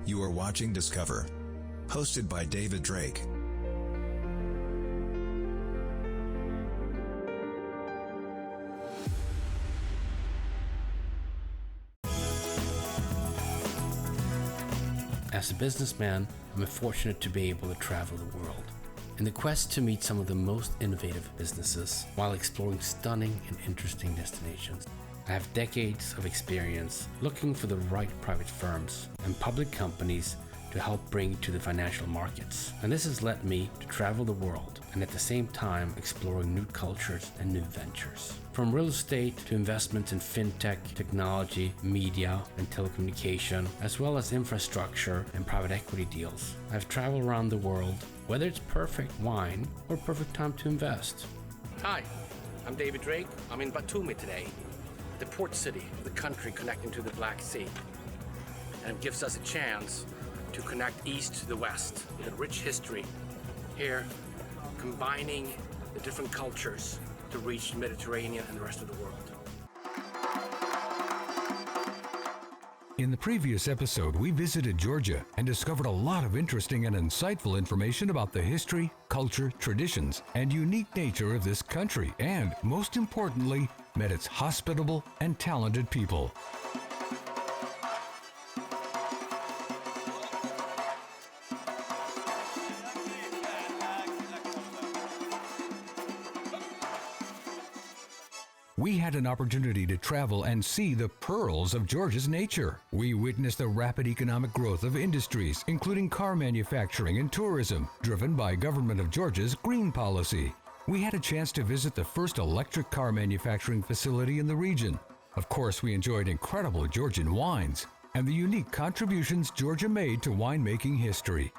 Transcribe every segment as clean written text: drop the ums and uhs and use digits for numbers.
You are watching Discover, hosted by David Drake. As a businessman, I'm fortunate to be able to travel the world in the quest to meet some of the most innovative businesses while exploring stunning and interesting destinations. I have decades of experience looking for the right private firms and public companies to help bring to the financial markets. And this has led me to travel the world and at the same time exploring new cultures and new ventures. From real estate to investments in fintech, technology, media, and telecommunication, as well as infrastructure and private equity deals. I've traveled around the world, whether it's perfect wine or perfect time to invest. Hi, I'm David Drake. I'm in Batumi today, the port city of the country connecting to the Black Sea. And it gives us a chance to connect east to the west with a rich history. Here, combining the different cultures to reach the Mediterranean and the rest of the world. In the previous episode, we visited Georgia and discovered a lot of interesting and insightful information about the history, culture, traditions, and unique nature of this country, and, most importantly, met its hospitable and talented people. We had an opportunity to travel and see the pearls of Georgia's nature. We witnessed the rapid economic growth of industries, including car manufacturing and tourism, driven by Government of Georgia's green policy. We had a chance to visit the first electric car manufacturing facility in the region. Of course, we enjoyed incredible Georgian wines and the unique contributions Georgia made to winemaking history.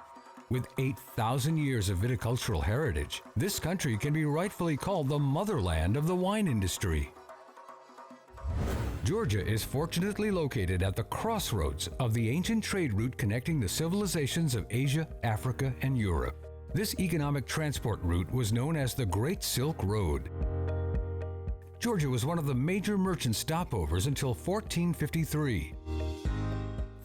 With 8,000 years of viticultural heritage, this country can be rightfully called the motherland of the wine industry. Georgia is fortunately located at the crossroads of the ancient trade route connecting the civilizations of Asia, Africa, and Europe. This economic transport route was known as the Great Silk Road. Georgia was one of the major merchant stopovers until 1453.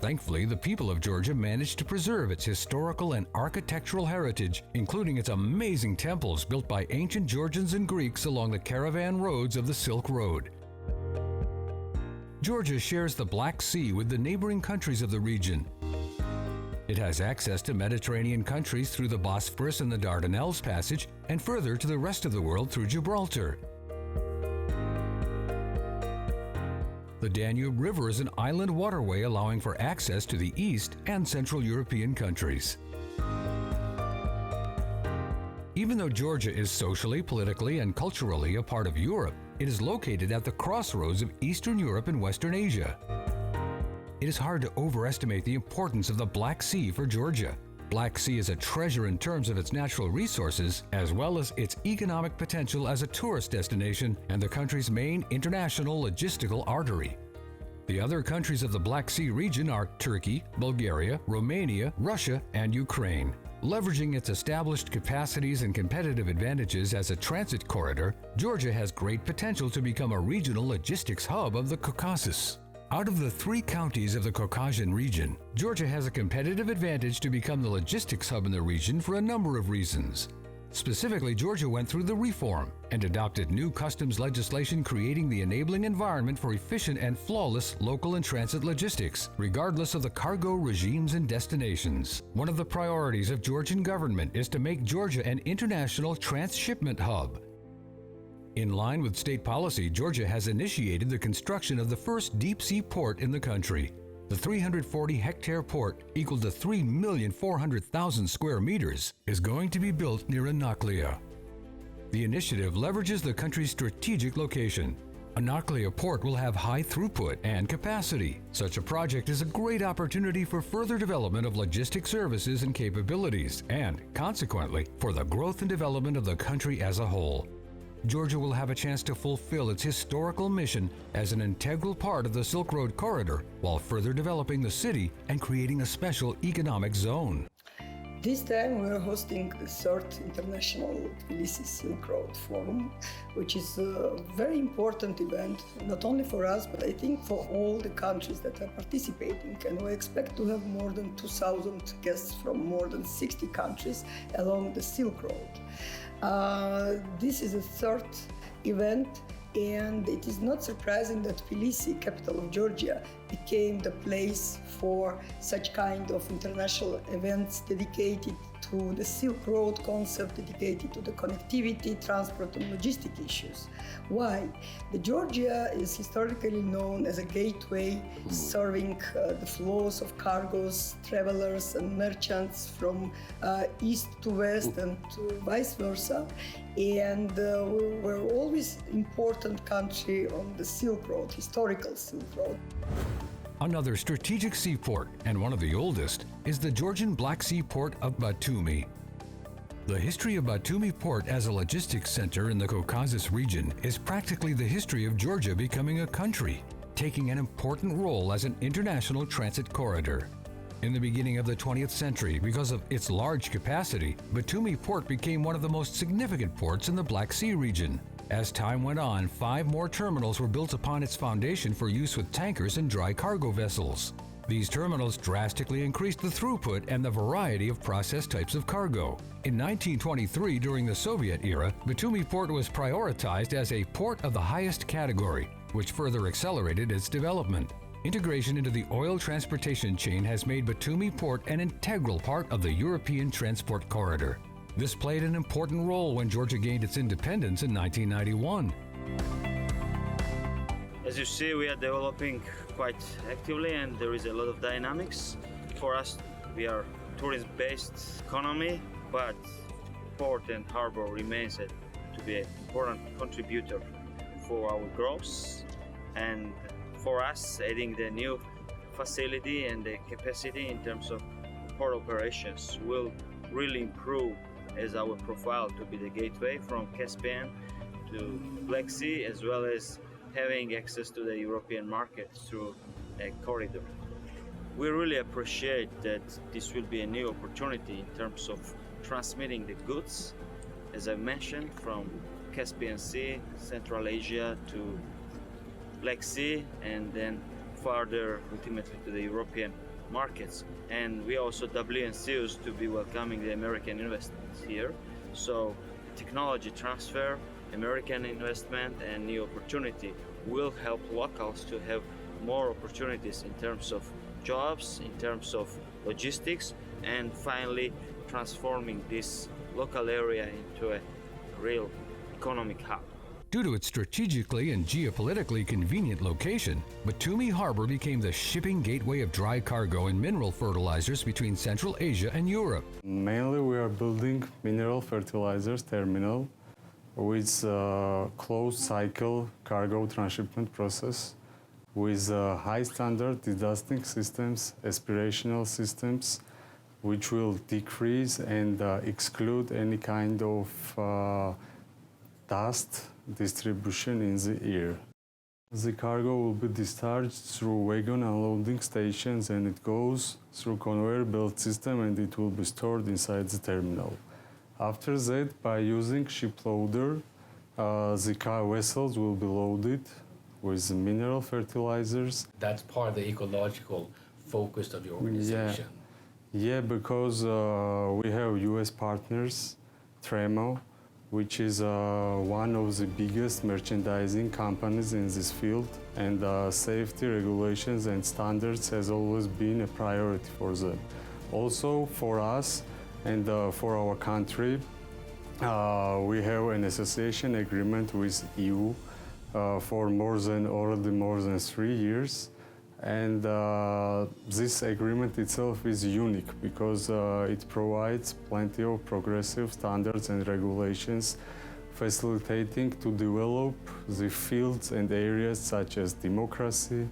Thankfully, the people of Georgia managed to preserve its historical and architectural heritage, including its amazing temples built by ancient Georgians and Greeks along the caravan roads of the Silk Road. Georgia shares the Black Sea with the neighboring countries of the region. It has access to Mediterranean countries through the Bosphorus and the Dardanelles Passage, and further to the rest of the world through Gibraltar. The Danube River is an island waterway allowing for access to the East and Central European countries. Even though Georgia is socially, politically, and culturally a part of Europe, it is located at the crossroads of Eastern Europe and Western Asia. It is hard to overestimate the importance of the Black Sea for Georgia. Black Sea is a treasure in terms of its natural resources, as well as its economic potential as a tourist destination and the country's main international logistical artery. The other countries of the Black Sea region are Turkey, Bulgaria, Romania, Russia, and Ukraine. Leveraging its established capacities and competitive advantages as a transit corridor, Georgia has great potential to become a regional logistics hub of the Caucasus. Out of the 3 counties of the Caucasian region, Georgia has a competitive advantage to become the logistics hub in the region for a number of reasons. Specifically, Georgia went through the reform and adopted new customs legislation creating the enabling environment for efficient and flawless local and transit logistics, regardless of the cargo regimes and destinations. One of the priorities of Georgian government is to make Georgia an international transshipment hub. In line with state policy, Georgia has initiated the construction of the first deep-sea port in the country. The 340-hectare port, equal to 3,400,000 square meters, is going to be built near Anaklia. The initiative leverages the country's strategic location. Anaklia Port will have high throughput and capacity. Such a project is a great opportunity for further development of logistic services and capabilities, and, consequently, for the growth and development of the country as a whole. Georgia will have a chance to fulfill its historical mission as an integral part of the Silk Road corridor while further developing the city and creating a special economic zone. This time we are hosting the third International Tbilisi Silk Road Forum, which is a very important event, not only for us, but I think for all the countries that are participating. And we expect to have more than 2,000 guests from more than 60 countries along the Silk Road. This is the third event, and it is not surprising that Tbilisi, capital of Georgia, became the place for such kind of international events dedicated to the Silk Road concept, dedicated to the connectivity, transport and logistic issues. Why? The Georgia is historically known as a gateway serving the flows of cargoes, travelers and merchants from east to west and to vice versa. And we're always important country on the Silk Road, historical Silk Road. Another strategic seaport, and one of the oldest, is the Georgian Black Sea port of Batumi. The history of Batumi port as a logistics center in the Caucasus region is practically the history of Georgia becoming a country, taking an important role as an international transit corridor. In the beginning of the 20th century, because of its large capacity, Batumi port became one of the most significant ports in the Black Sea region. As time went on, 5 more terminals were built upon its foundation for use with tankers and dry cargo vessels. These terminals drastically increased the throughput and the variety of processed types of cargo. In 1923, during the Soviet era, Batumi port was prioritized as a port of the highest category, which further accelerated its development. Integration into the oil transportation chain has made Batumi port an integral part of the European transport corridor. This played an important role when Georgia gained its independence in 1991. As you see, we are developing quite actively and there is a lot of dynamics. For us, we are tourist-based economy, but port and harbor remains to be an important contributor for our growth. And for us, adding the new facility and the capacity in terms of port operations will really improve as our profile to be the gateway from Caspian to Black Sea, as well as having access to the European market through a corridor. We really appreciate that this will be a new opportunity in terms of transmitting the goods, as I mentioned, from Caspian Sea, Central Asia to Black Sea, and then further ultimately to the European markets. And we are also doubly enthused to be welcoming the American investments here. So technology transfer, American investment and new opportunity will help locals to have more opportunities in terms of jobs, in terms of logistics, and finally transforming this local area into a real economic hub. Due to its strategically and geopolitically convenient location, Batumi Harbor became the shipping gateway of dry cargo and mineral fertilizers between Central Asia and Europe. Mainly we are building mineral fertilizers terminal with a closed cycle cargo transshipment process with high standard dedusting systems, aspirational systems, which will decrease and exclude any kind of dust distribution in the air. The cargo will be discharged through wagon unloading stations and it goes through conveyor belt system and it will be stored inside the terminal. After that, by using ship loader, the car vessels will be loaded with mineral fertilizers. That's part of the ecological focus of your organization. Yeah, because we have US partners, Tremo, which is one of the biggest merchandising companies in this field, and safety regulations and standards has always been a priority for them. Also for us and for our country, we have an association agreement with EU for already more than 3 years. And this agreement itself is unique because it provides plenty of progressive standards and regulations facilitating to develop the fields and areas such as democracy,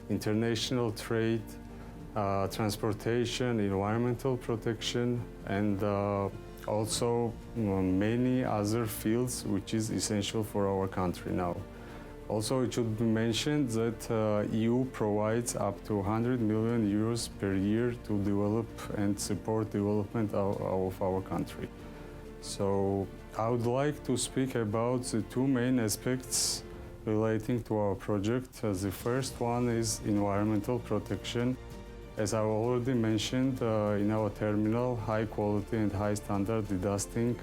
international trade, transportation, environmental protection, and also many other fields which is essential for our country now. Also, it should be mentioned that EU provides up to 100 million euros per year to develop and support development of our country. So I would like to speak about the two main aspects relating to our project. The first one is environmental protection. As I already mentioned, in our terminal, high quality and high standard dedusting,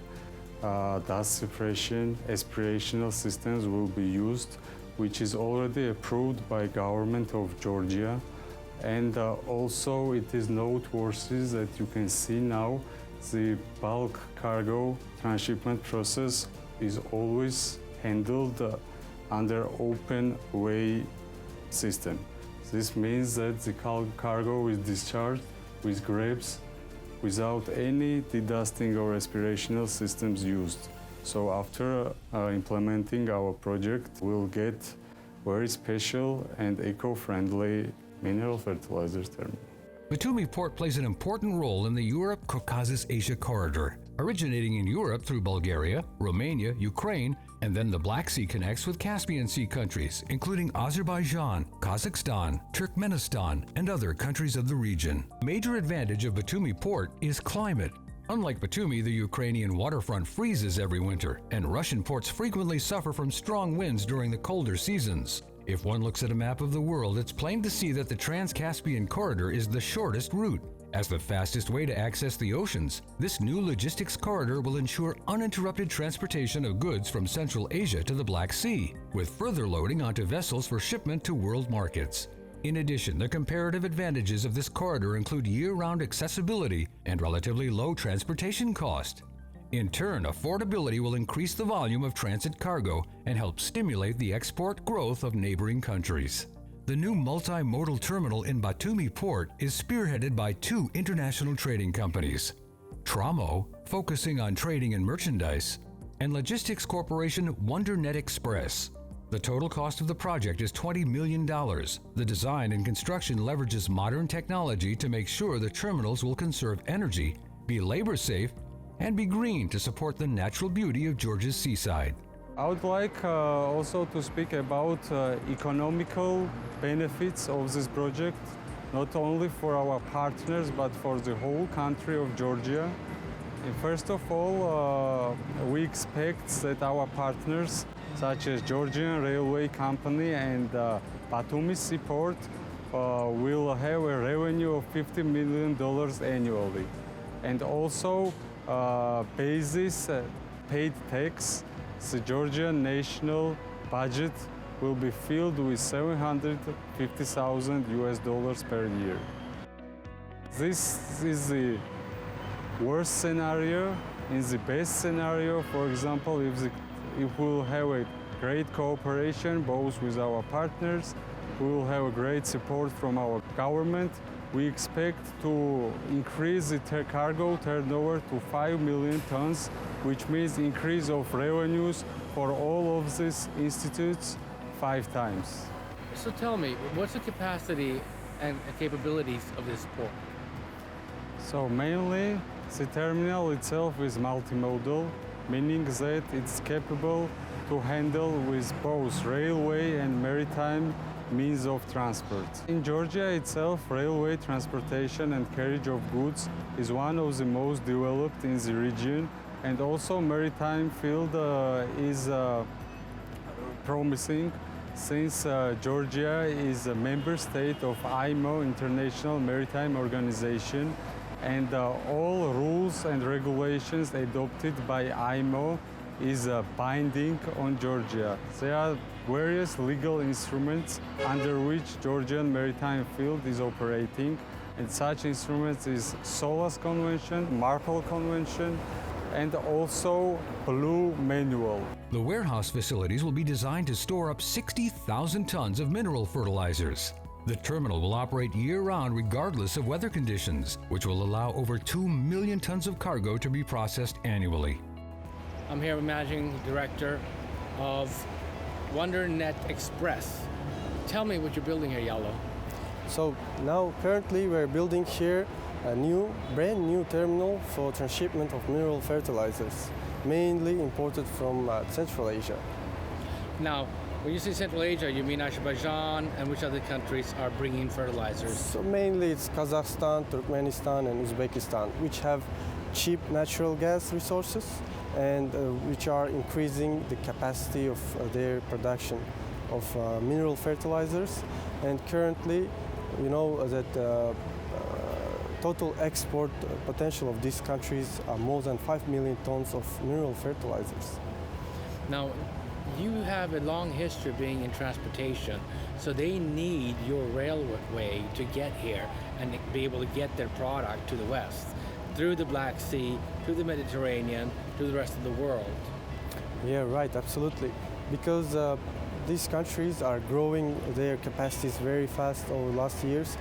dust suppression, aspirational systems will be used, which is already approved by government of Georgia. And also it is noteworthy that you can see now the bulk cargo transshipment process is always handled under open way system. This means that the cargo is discharged with grabs without any dedusting or aspirational systems used. So after implementing our project, we'll get very special and eco-friendly mineral fertilizers terminal. Batumi Port plays an important role in the Europe-Caucasus-Asia corridor, originating in Europe through Bulgaria, Romania, Ukraine, and then the Black Sea connects with Caspian Sea countries, including Azerbaijan, Kazakhstan, Turkmenistan, and other countries of the region. Major advantage of Batumi Port is climate. Unlike Batumi, the Ukrainian waterfront freezes every winter, and Russian ports frequently suffer from strong winds during the colder seasons. If one looks at a map of the world, it's plain to see that the Trans-Caspian corridor is the shortest route. As the fastest way to access the oceans, this new logistics corridor will ensure uninterrupted transportation of goods from Central Asia to the Black Sea, with further loading onto vessels for shipment to world markets. In addition, the comparative advantages of this corridor include year-round accessibility and relatively low transportation cost. In turn, affordability will increase the volume of transit cargo and help stimulate the export growth of neighboring countries. The new multimodal terminal in Batumi Port is spearheaded by two international trading companies, Tramo, focusing on trading and merchandise, and logistics corporation WonderNet Express. The total cost of the project is $20 million. The design and construction leverages modern technology to make sure the terminals will conserve energy, be labor safe, and be green to support the natural beauty of Georgia's seaside. I would like also to speak about economical benefits of this project, not only for our partners, but for the whole country of Georgia. And first of all, we expect that our partners, such as Georgian Railway Company and Batumi Seaport, will have a revenue of $50 million annually. And also, basis paid tax, the Georgian national budget will be filled with $750,000 per year. This is the worst scenario. In the best scenario, for example, if we'll have a great cooperation both with our partners, we will have a great support from our government. We expect to increase the cargo turnover to 5 million tons, which means increase of revenues for all of these institutes 5 times. So tell me, what's the capacity and capabilities of this port? So mainly, the terminal itself is multimodal, meaning that it's capable to handle with both railway and maritime means of transport. In Georgia itself, railway transportation and carriage of goods is one of the most developed in the region, and also maritime field is promising since Georgia is a member state of IMO, International Maritime Organization, and all rules and regulations adopted by IMO is binding on Georgia. There are various legal instruments under which Georgian maritime field is operating, and such instruments is SOLAS Convention, MARPOL Convention, and also Blue Manual. The warehouse facilities will be designed to store up 60,000 tons of mineral fertilizers. The terminal will operate year-round regardless of weather conditions, which will allow over 2 million tons of cargo to be processed annually. I'm here with Managing Director of WonderNet Express. Tell me what you're building here, Yalo. So now currently we're building here a brand new terminal for transshipment of mineral fertilizers, mainly imported from Central Asia. Now, When you say Central Asia, you mean Azerbaijan, and which other countries are bringing fertilizers? So mainly it's Kazakhstan, Turkmenistan, and Uzbekistan, which have cheap natural gas resources and which are increasing the capacity of their production of mineral fertilizers. And currently, you know that total export potential of these countries are more than 5 million tons of mineral fertilizers. Now, you have a long history of being in transportation, so they need your railway to get here and be able to get their product to the West, through the Black Sea, through the Mediterranean, to the rest of the world. Yeah, right, absolutely. Because these countries are growing their capacities very fast over the last years.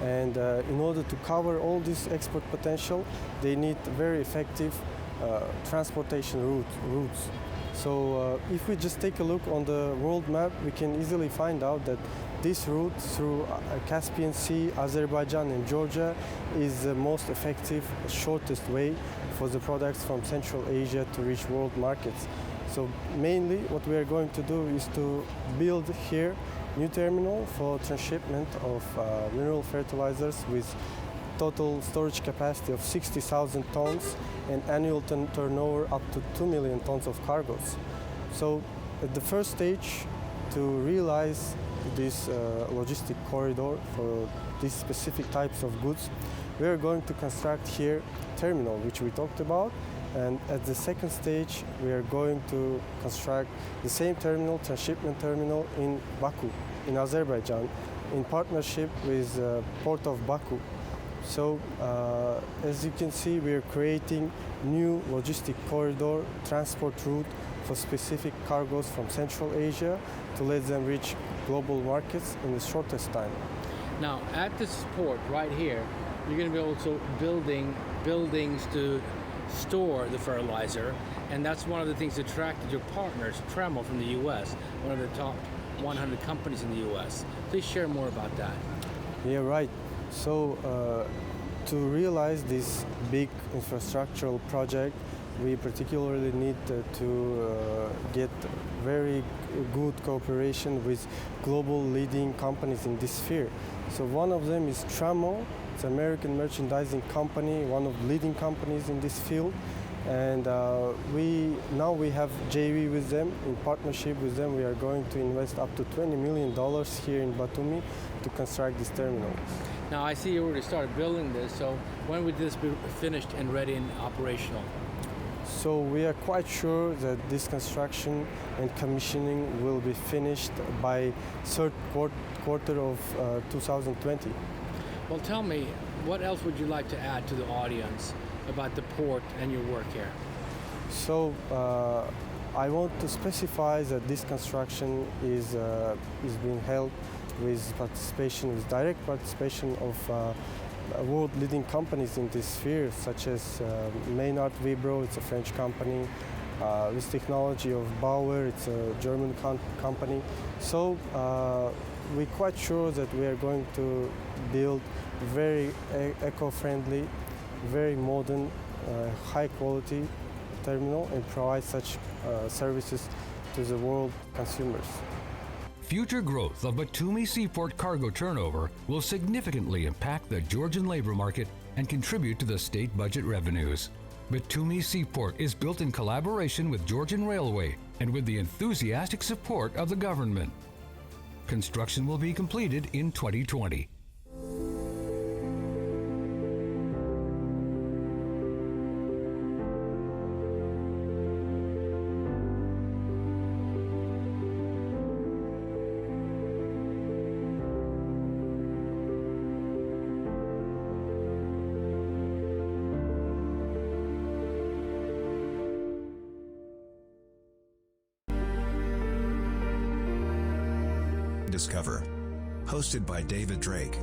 And in order to cover all this export potential, they need very effective transportation routes. So if we just take a look on the world map, we can easily find out that this route through Caspian Sea, Azerbaijan and Georgia is the most effective, shortest way for the products from Central Asia to reach world markets. So mainly what we are going to do is to build here new terminal for transshipment of mineral fertilizers with total storage capacity of 60,000 tons and annual turnover up to 2 million tons of cargoes. So at the first stage, to realize this logistic corridor for these specific types of goods, we are going to construct here terminal, which we talked about. And at the second stage, we are going to construct the same terminal, transshipment terminal in Baku, in Azerbaijan, in partnership with Port of Baku. So as you can see, we are creating new logistic corridor transport route for specific cargoes from Central Asia to let them reach global markets in the shortest time. Now, at this port right here, you're going to be also building buildings to store the fertilizer, and that's one of the things that attracted your partners, Tremo from the U.S., one of the top 100 companies in the U.S. Please share more about that. Yeah, right. So to realize this big infrastructural project, we particularly need to get very good cooperation with global leading companies in this sphere. So one of them is Tremo. It's an American merchandising company, one of the leading companies in this field. And we have JV with them. In partnership with them, we are going to invest up to $20 million here in Batumi to construct this terminal. Now, I see you already started building this, so when would this be finished and ready and operational? So we are quite sure that this construction and commissioning will be finished by third quarter of 2020. Well, tell me, what else would you like to add to the audience about the port and your work here? So I want to specify that this construction is being held with direct participation of world-leading companies in this sphere, such as Maynard Vibro, it's a French company, with technology of Bauer, it's a German company. So we're quite sure that we are going to build very eco-friendly, very modern, high-quality terminal and provide such services to the world consumers. Future growth of Batumi Seaport cargo turnover will significantly impact the Georgian labor market and contribute to the state budget revenues. Batumi Seaport is built in collaboration with Georgian Railway and with the enthusiastic support of the government. Construction will be completed in 2020. Discover. Hosted by David Drake.